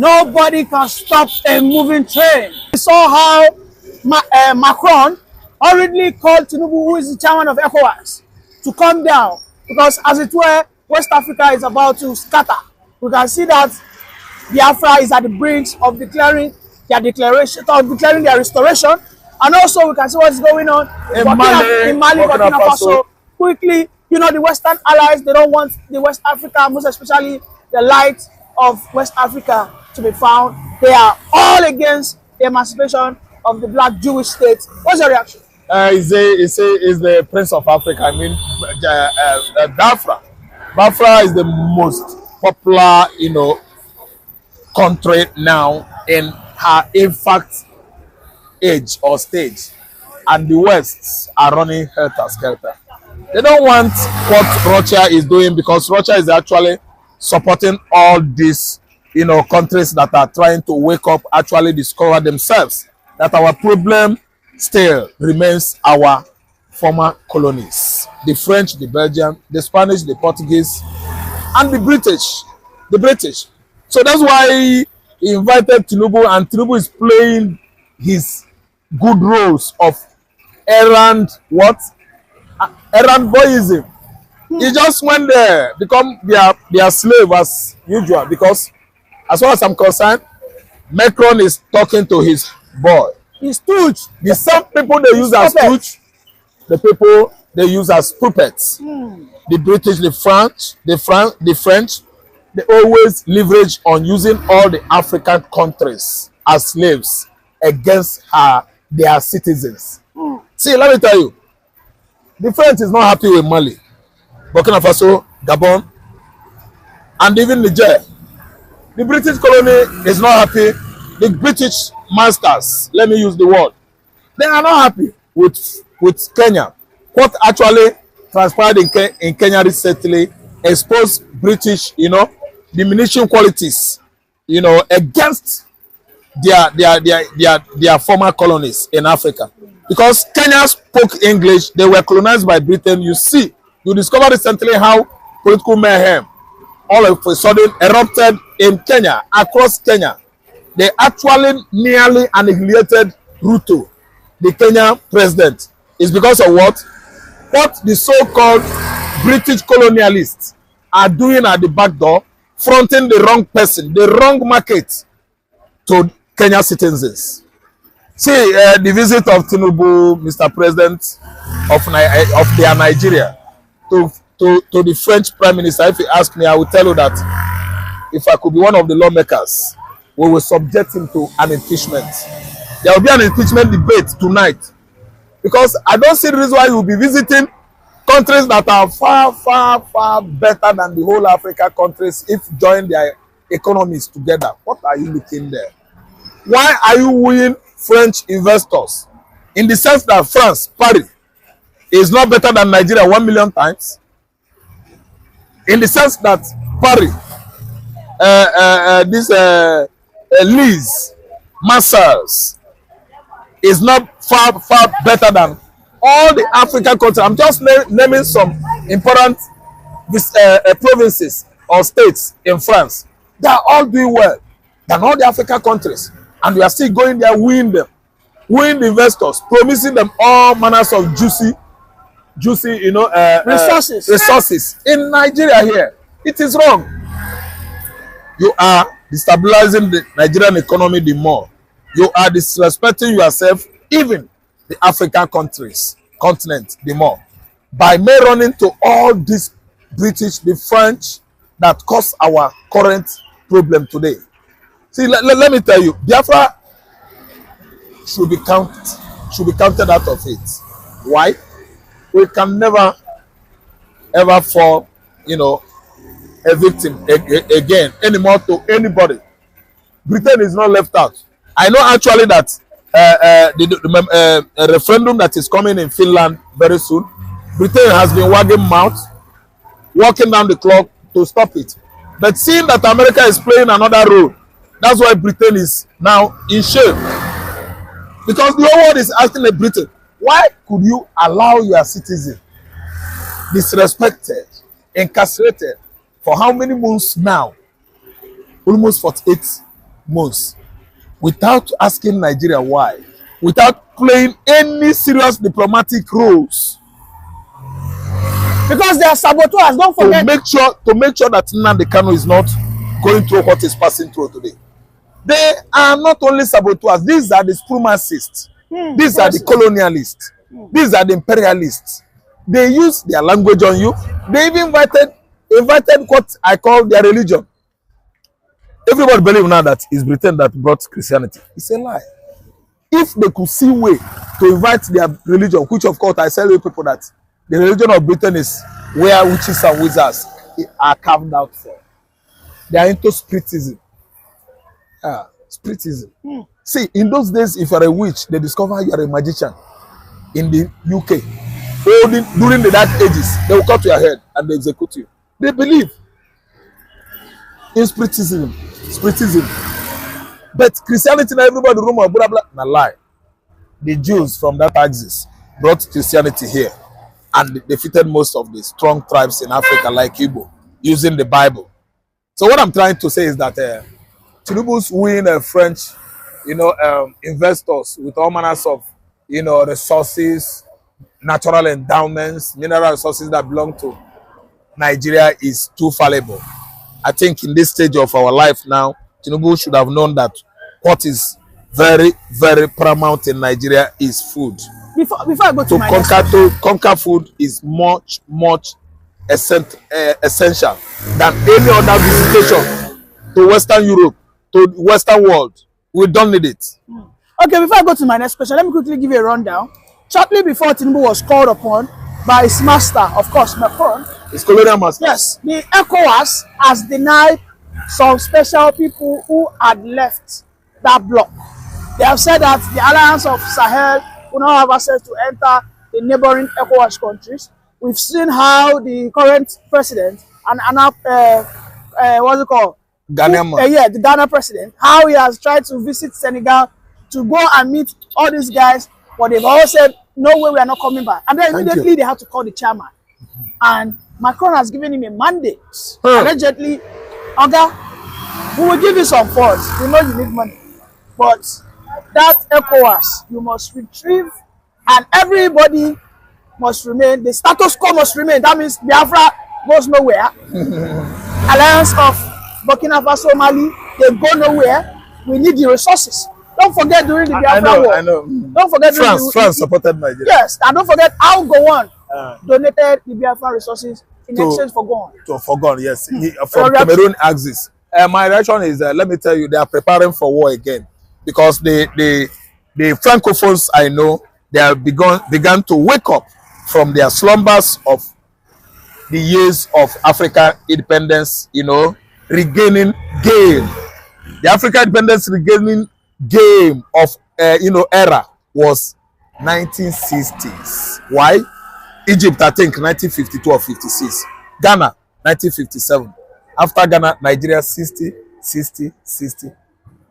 Nobody can stop a moving train. We saw how Macron hurriedly called Tinubu, who is the chairman of ECOWAS, to come down because, as it were, West Africa is about to scatter. We can see that Biafra is at the brink of declaring their restoration, and also we can see what's going on in Mali, Burkina Faso. Quickly, you know, the Western allies, they don't want the West Africa, most especially the light of West Africa, to be found. They are all against the emancipation of the black Jewish state. What's your reaction? Is the Prince of Africa. I mean, Biafra. Biafra is the most popular, you know, country now in her infant age or stage, and the West are running helter-skelter. They don't want what Russia is doing because Russia is actually supporting all these, you know, countries that are trying to wake up, actually discover themselves that our problem still remains our former colonies: the French, the Belgian, the Spanish, the Portuguese, and the British. The British. So that's why he invited Tinubu, and Tinubu is playing his good roles of errand boyism. He just went there, become their slave as usual, because as far as I'm concerned, Macron is talking to his boy. His stooge. The same people they use as stooge, the people they use as puppets. The British, the French, they always leverage on using all the African countries as slaves against their citizens. See, let me tell you, the French is not happy with Mali, Burkina Faso, Gabon, and even Niger. The British colony is not happy. The British masters, let me use the word, they are not happy with Kenya. What actually transpired in Kenya recently exposed British, you know, diminishing qualities, you know, against their former colonies in Africa. Because Kenya spoke English, they were colonized by Britain. You discovered recently how political mayhem all of a sudden erupted in Kenya, across Kenya. They actually nearly annihilated Ruto, the Kenya president. It's because of what the so-called British colonialists are doing at the back door, fronting the wrong person, the wrong market to Kenya citizens. See, the visit of Tinubu, Mr. President of their Nigeria, to the French Prime Minister. If you ask me, I will tell you that if I could be one of the lawmakers, we will subject him to an impeachment. There will be an impeachment debate tonight, because I don't see the reason why you will be visiting countries that are far, far, far better than the whole Africa countries if join their economies together. What are you looking there? Why are you wooing French investors? In the sense that France, Paris, is not better than Nigeria 1 million times. In the sense that Paris, Lise, Marseille is not far, far better than all the African countries. I'm just naming some important provinces or states in France. They are all doing well than all the African countries. And we are still going there, wooing them, wooing the investors, promising them all manners of juicy, you know, resources. In Nigeria here, it is wrong. You are destabilizing the Nigerian economy the more. You are disrespecting yourself, even the African continent, the more. By me running to all these British, the French, that cause our current problem today. See, let me tell you, Biafra should be counted out of it. Why? We can never, ever fall, you know, a victim again anymore to anybody. Britain is not left out. I know actually that a referendum that is coming in Finland very soon, Britain has been wagging mouth, walking down the clock to stop it. But seeing that America is playing another role, that's why Britain is now in shame. Because the whole world is asking Britain, why could you allow your citizen disrespected, incarcerated for how many months now? Almost 48 months without asking Nigeria why, without playing any serious diplomatic roles. Because they are saboteurs, don't forget. To make sure that nnamdikanu is not going through what is passing through today. They are not only saboteurs, these are the supremacists, these are the colonialists, these are the imperialists. They use their language on you. They even invited what I call their religion. Everybody believes now that it's Britain that brought Christianity. It's a lie. If they could see way to invite their religion, which of course I tell you people that the religion of Britain is where witches and wizards are carved out for. They are into spiritism. Spiritism. See, in those days, if you're a witch, they discover you are a magician. In the UK, during the dark ages, they will cut your head and they execute you. They believe in spiritism. But Christianity, now everybody rumor blah blah. Na lie. The Jews from that axis brought Christianity here and defeated most of the strong tribes in Africa, like Igbo, using the Bible. So what I'm trying to say is that Tinubu's win French, investors with all manners of, resources, natural endowments, mineral resources that belong to Nigeria is too fallible. I think in this stage of our life now, Tinubu should have known that what is very, very paramount in Nigeria is food. Before I go to to conquer food is much essential than any other visitation to Western Europe, to the Western world. We don't need it. Okay, before I go to my next question, let me quickly give you a rundown. Shortly before Tinubu was called upon by his master, of course, Macron, his colonial master. Yes, the ECOWAS has denied some special people who had left that bloc. They have said that the Alliance of Sahel will not have access to enter the neighboring ECOWAS countries. We've seen how the current president and what's it called? The Ghana president, how he has tried to visit Senegal to go and meet all these guys, but they've all said, no way, we are not coming back. And then immediately they have to call the chairman. And Macron has given him a mandate. Allegedly, Oga, we will give you some funds. We know you need money. But that ECOWAS, you must retrieve, and everybody must remain, the status quo must remain. That means Biafra goes nowhere. Alliance of Burkina Faso, Mali, they go nowhere. We need the resources. Don't forget during the Biafra war. I know. Don't forget France supported Nigeria. Yes, and don't forget how Gowon donated the Biafra resources in exchange for Gowon. For Gowon, yes. From Cameroon axis. My reaction is, let me tell you, they are preparing for war again. Because the Francophones I know, they have begun to wake up from their slumbers of the years of African independence, regaining game. The African independence regaining game of era was 1960s. Why? Egypt, I think 1952 or 56. Ghana 1957. After Ghana, Nigeria 60.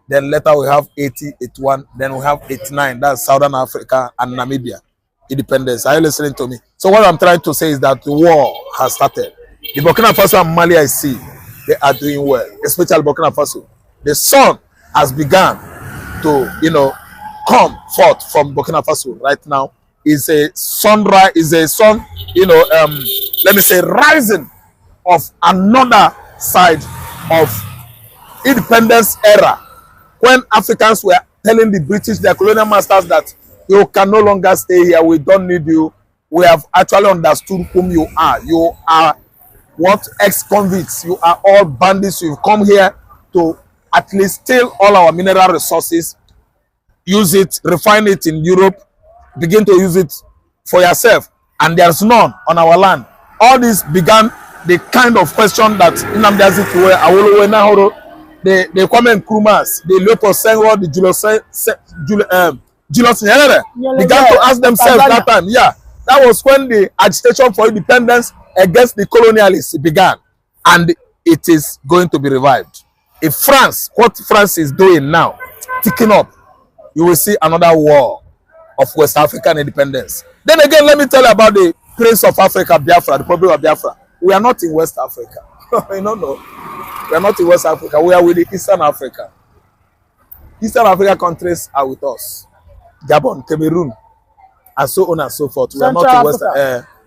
Then later we have 80, 81. Then we have 89. That's Southern Africa and Namibia. Independence. Are you listening to me? So what I'm trying to say is that the war has started. The Burkina Faso and Mali, I see, they are doing well, especially Burkina Faso. The sun has begun to, come forth from Burkina Faso right now. Is a sunrise, let me say, rising of another side of independence era, when Africans were telling the British, their colonial masters, that you can no longer stay here, we don't need you. We have actually understood whom you are. You are what? Ex-convicts. You are all bandits. You've come here to at least steal all our mineral resources, use it, refine it in Europe, begin to use it for yourself, and there's none on our land. All this began the kind of question that Nnamdi Azikiwe, Awolowo, Nahoro, the Kwame Nkrumahs, the Leopold Senghor, the Julius Nyerere began to ask themselves that time. Yeah, that was when the agitation for independence against the colonialists began, and it is going to be revived. If France, what France is doing now, ticking up, you will see another war of West African independence. Then again, let me tell you about the Prince of Africa, Biafra, the Republic of Biafra. We are not in West Africa. No. We are not in West Africa. We are with the Eastern Africa. Eastern Africa countries are with us. Gabon, Cameroon, and so on and so forth. We are not in West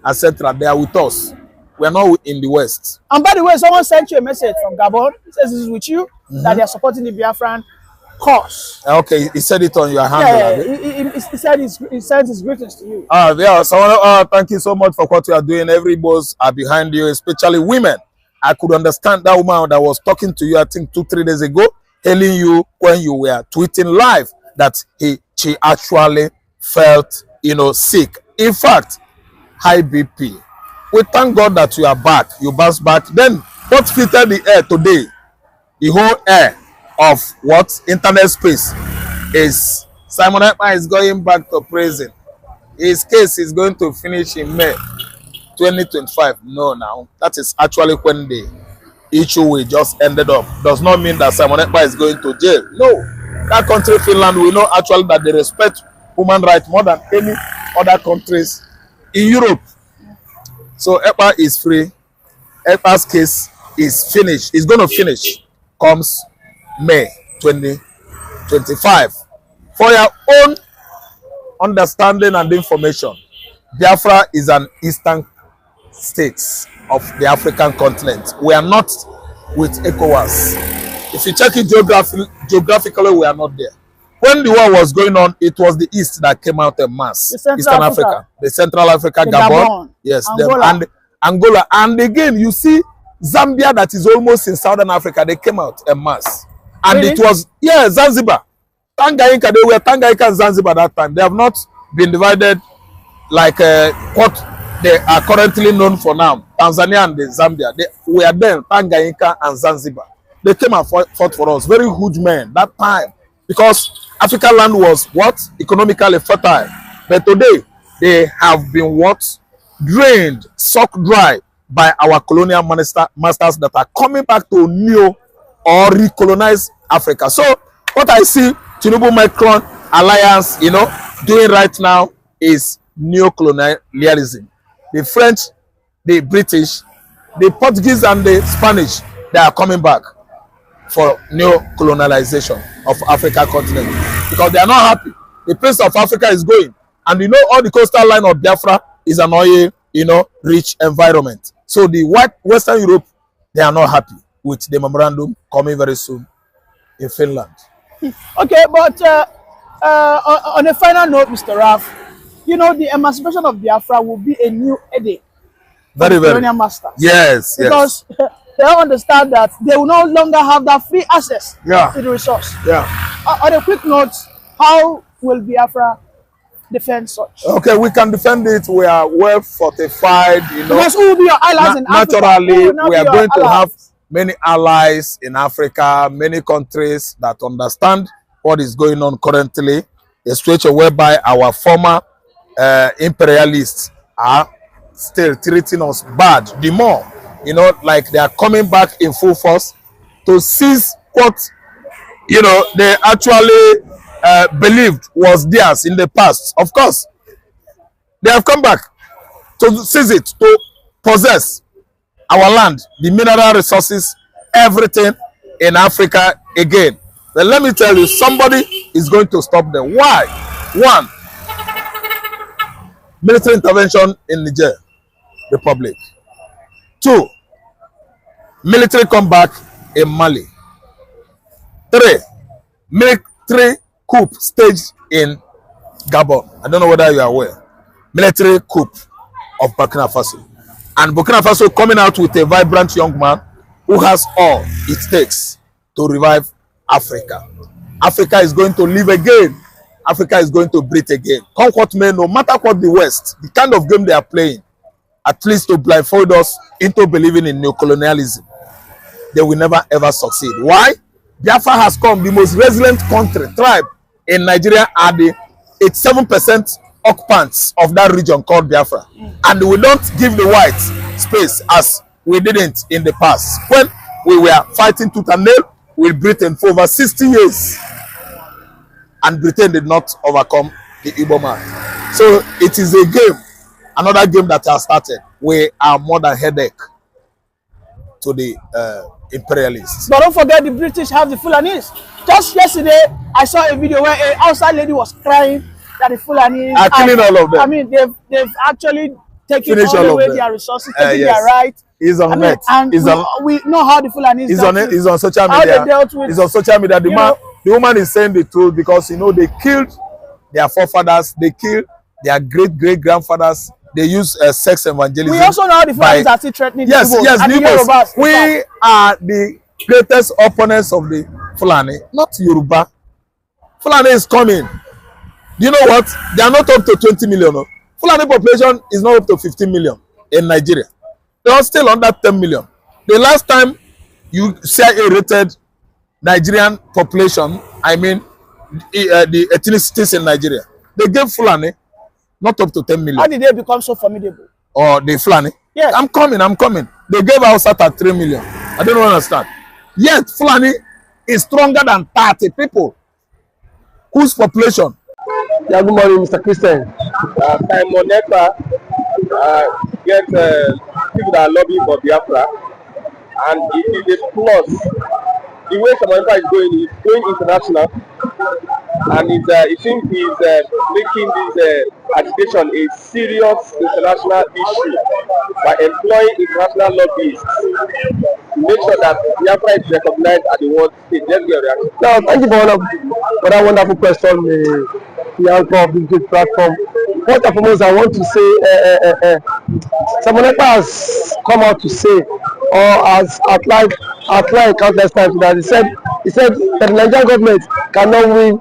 and Central. They are with us. We are not in the West. And by the way, someone sent you a message from Gabon. It says this is with you, that they are supporting the Biafran cause. Okay, he said it on your handle. He said he sent his greetings to you. Yeah, so thank you so much for what you are doing. Every boss are behind you, especially women. I could understand that woman that was talking to you, I think 2-3 days ago, telling you when you were tweeting live that she actually felt, sick. In fact, high BP. We thank God that you are back. You bounced back. Then what fitted the air today? The whole air of what internet space is Simon Ekpa is going back to prison. His case is going to finish in May 2025. No, now that is actually when the issue we just ended up. Does not mean that Simon Ekpa is going to jail. No, that country, Finland, we know actually that they respect human rights more than any other countries in Europe. So Ekpa is free. Ekpa's case is finished. It's going to finish comes May 2025. For your own understanding and information, Biafra is an eastern state of the African continent. We are not with ECOWAS. If you check it geographically, we are not there. When the war was going on, it was the East that came out en masse. Eastern Africa, the Central Africa, Gabon, yes, Angola. And Angola. And again, you see Zambia, that is almost in Southern Africa, they came out en masse. And really? It was, Zanzibar. Tanganyika, they were Tanganyika and Zanzibar that time. They have not been divided like what they are currently known for now. Tanzania and the Zambia. They were then Tanganyika and Zanzibar. They came and fought for us. Very huge men that time. Because African land was what? Economically fertile. But today, they have been what? Drained, sucked dry by our colonial masters that are coming back to neo or recolonize Africa. So, what I see Tinubu Macron alliance, doing right now is neo-colonialism. The French, the British, the Portuguese and the Spanish, they are coming back for neo-colonialization of Africa continent because they are not happy. The place of Africa is going, and all the coastal line of Biafra is an oil, rich environment. So the Western Europe, they are not happy with the memorandum coming very soon in Finland. Okay, but on a final note, Mr. Raf, the emancipation of Biafra will be a new headache. Very, very. Colonial masters. Yes, because they don't understand that they will no longer have that free access to the resource. Yeah. On a quick note, how will Biafra defend such? Okay, we can defend it. We are well fortified, Because who will be your allies in Africa? Naturally, we are going to have many allies in Africa, many countries that understand what is going on currently, a situation whereby our former imperialists are still treating us bad. The more, like they are coming back in full force to seize what, they actually believed was theirs in the past. Of course, they have come back to seize it, to possess our land, the mineral resources, everything in Africa again. But let me tell you, somebody is going to stop them. Why? One, military intervention in Niger Republic. Two, military comeback in Mali. Three, military coup staged in Gabon. I don't know whether you are aware. Military coup of Burkina Faso. And Burkina Faso coming out with a vibrant young man who has all it takes to revive Africa. Africa is going to live again. Africa is going to breathe again. Come what may, no matter what the West, the kind of game they are playing, at least to blindfold us into believing in neocolonialism, they will never ever succeed. Why? Biafra has come, the most resilient tribe in Nigeria are the 87% occupants of that region called Biafra. And we don't give the whites space as we didn't in the past. When we were fighting tooth and nail with Britain for over 60 years. And Britain did not overcome the Igbo man. So it is a game, another game that has started. We are more than headache to the imperialists. But don't forget the British have the Fulanese. Just yesterday, I saw a video where an outside lady was crying that the Fulani are killing all of them. I mean, they've actually taken Finish all all away of their them. resources, taking Yes. their rights. He's on net. And we know how the Fulani is on social how media. they dealt with, It's on social media. The woman is saying the truth because you know they killed their forefathers, they killed their great grandfathers. They use sex evangelism. We also know how the Fulanis are still threatening the Igbos and the Yorubas. We are the greatest opponents of the Fulani, not Yoruba. Fulani is coming. Do you know what? They are not up to 20 million. No? Fulani population is not up to 15 million in Nigeria. They are still under 10 million. The last time you CIA rated Nigerian population, I mean the ethnicities in Nigeria, they gave Fulani not up to 10 million. How did they become so formidable? Or the Fulani? Yes. I'm coming. They gave Hausa at 3 million. I don't understand. Yet Fulani is stronger than 30 people. Whose population? Yeah, good morning, Mr. Christian. Simon Ekpa get people that are lobbying for Biafra, and it is a plus. The way Simon Ekpa is going international, and it seems he's making this agitation a serious international issue by employing international lobbyists to make sure that Biafra is recognized at the world stage. Let's get a reaction. Now, thank you for that wonderful question, the anchor of this good platform. First and foremost, I want to say, Simon Ekpa has come out to say, or has outlined countless times that he said that the Nigerian government cannot win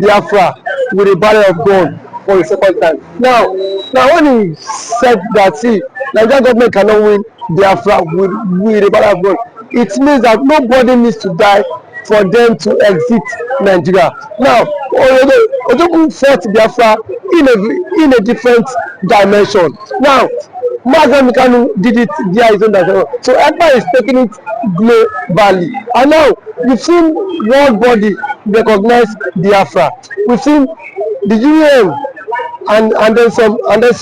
Biafra with a barrel of gold for the second time. Now when he said that, see, Nigerian government cannot win Biafra with a barrel of gold, it means that nobody needs to die for them to exit Nigeria. Now, Ojogun fought Biafra in a different dimension. Now, nnamdikanu did it via his own dimension. So Ekpa is taking it globally. And now, we've seen world body recognize Biafra. We've seen the UN and then some other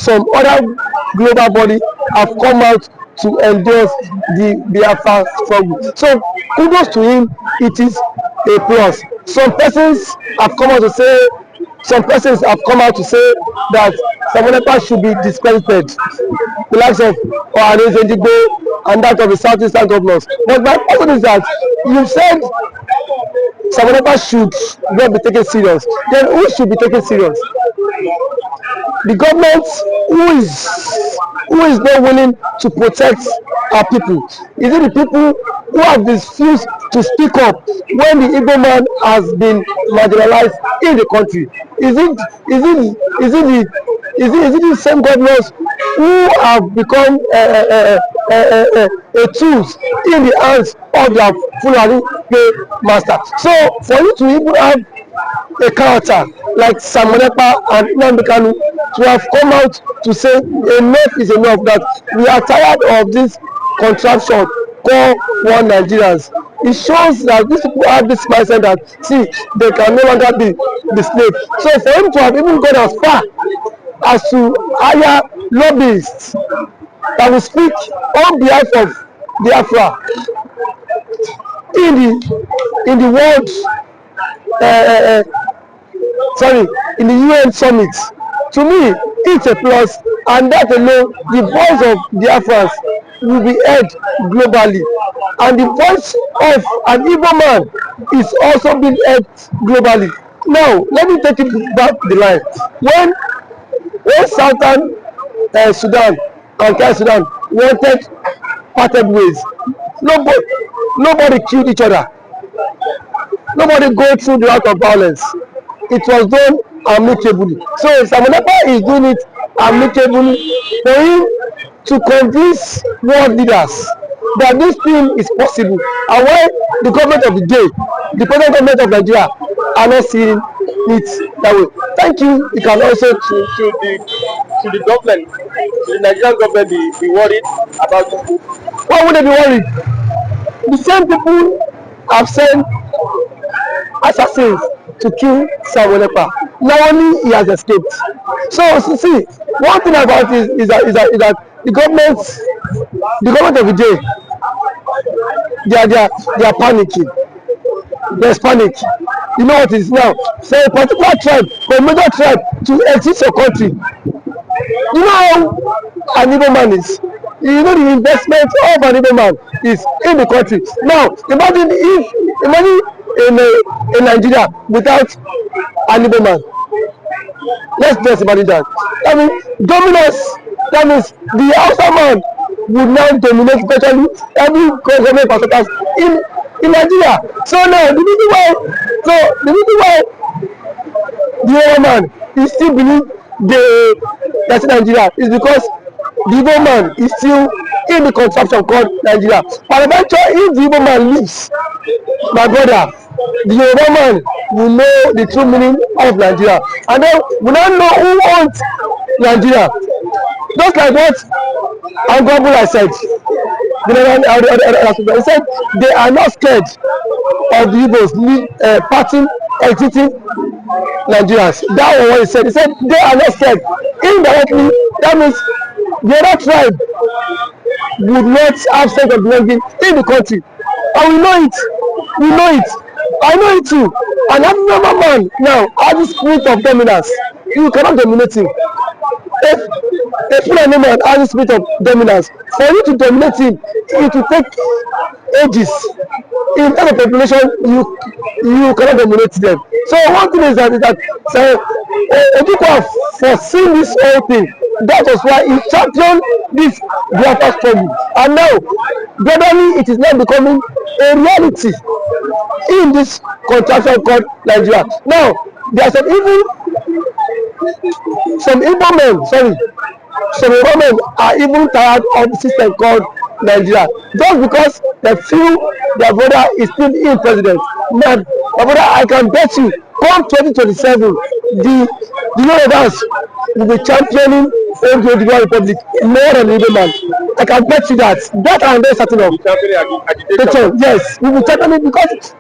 global body have come out to endorse the Biafra struggle. So kudos to him, it is a plus. Some persons have come out to say that Simon Ekpa should be discredited, the likes of Ohane's and that of the southeastern governors. But my question is that you said Simon Ekpa should not be taken serious. Then who should be taken serious? The government who is not willing to protect our people? Is it the people who have refused to speak up when the Igbo man has been marginalized in the country? Is it the same governors who have become a tools in the hands of their Fulani master? So for you to even have a character like Simon Ekpa and nnamdikanu to have come out to say enough is enough, that we are tired of this contraption called one Nigerians. It shows that these people have this mindset that, see, they can no longer be the slave. So for him to have even gone as far as to hire lobbyists that will speak on behalf of Biafra in the world in the UN summit, to me it's a plus, and that alone, the voice of Biafrans will be heard globally, and the voice of an Igbo man is also being heard globally. Now let me take it back the line. When Southern Sudan and South Sudan wanted parted ways, nobody killed each other. Nobody go through the route of violence. It was done amicably. So Simon Ekpa is doing it amicably for him to convince world leaders that this thing is possible. And why the government of the day, the present government of Nigeria, are not seeing it that way. Thank you. You can also should the government, the Nigerian government be worried about people? Why would they be worried? The same people have sent assassins to kill Simon Ekpa. Now only he has escaped. So see, one thing about it is that the government of the day, they are panicking. There's panic. You know what it is now. For a particular tribe, for a major tribe to exit your country, you know how an Igbo man is. You know the investment of an Igbo man is in the country. Now imagine in Nigeria without an Igbo man. Let's just imagine that. I mean, dominance. That means the Hausa man would now dominate virtually every government percentage in Nigeria. So now the reason why the Igbo man is still believe that's Nigeria is because the Igbo man is still in the contraption called Nigeria. And eventually, if the Igbo man leaves, my brother, the Yoruba man will know the true meaning of Nigeria, and then we now know who owns Nigeria. Just like what Angwabula said, he said they are not scared of the Igbos parting, exiting Nigerians. That was what he said. He said they are not scared. Indirectly, that means the other tribe would not have sense of belonging in the country, and we know it. We know it. I know it too. And every normal man now has the spirit of dominance. You cannot dominate him. If a Fulani man has the spirit of dominance, for you to dominate him, it will take ages. In terms of population, you cannot dominate them. So one thing is that Ekpa foreseen this whole thing. That was why he championed this Biafra struggle. And now, gradually, it is now becoming a reality in this contraction called Nigeria. Now, there are some Igbo men are even tired of the system called Nigeria. Just because they feel their brother is still in president. Man, my brother, I can bet you, come 2027, the Yorubas will be championing the Republic more than the Igbo man. I can bet you that. That I am very certain of. Yes, we will championing because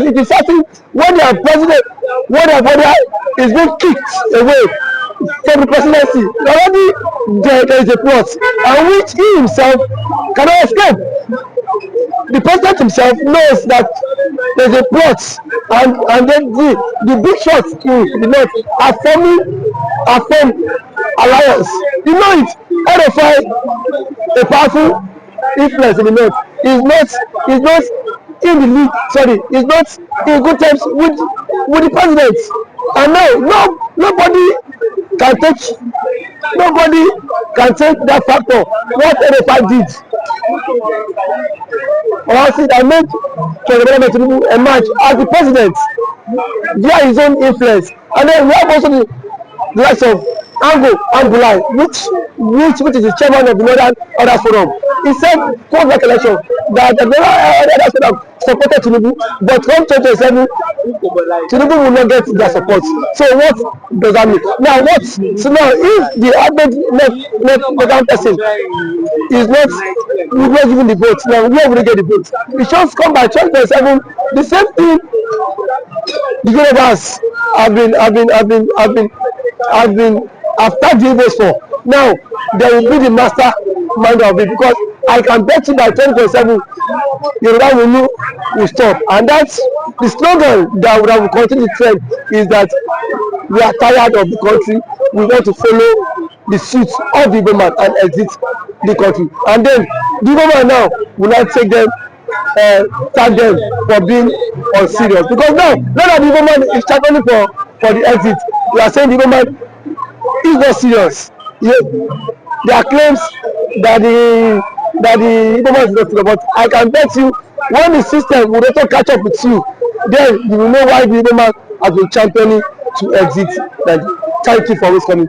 it is certain when their president, when their brother is being kicked away from the presidency, already there is a plot, and which he himself cannot escape. The president himself knows that there is a plot, and then the big shots in the north are forming alliance. You know it. RFI, a powerful influence in the north, is not in the league. Sorry, is not in good terms with the president. And now nobody can take that factor. What RFI did. Honestly, I made President Tinubu emerge as the president via his own influence, and then we have also the likes of Angulai, which is the chairman of the Northern Order Forum. He said post election that the Northern Order Forum supported Tinubu, but come 2027, Tinubu will not get their support. So what does that mean? Now so now if the average left person is not giving the vote, now where will they get the vote? It should come by 2027. The same thing the Yorubas have been after the Igbos for. Now they will be the master mind of it, because I can bet you by 2027 Yoruba will stop, and that's the slogan that will continue the trend, is that we are tired of the country, we want to follow the suit of the Igbo man and exit the country. And then the Igbo man now will not take them, tag them for being unserious, because now that the Igbo man is championing for the exit, we are saying the Igbo man is not serious. There are claims that the Igbo man is not serious, but I can bet you when the system will also catch up with you, then you will know why the Igbo man has been championing to exit. Thank you for always coming.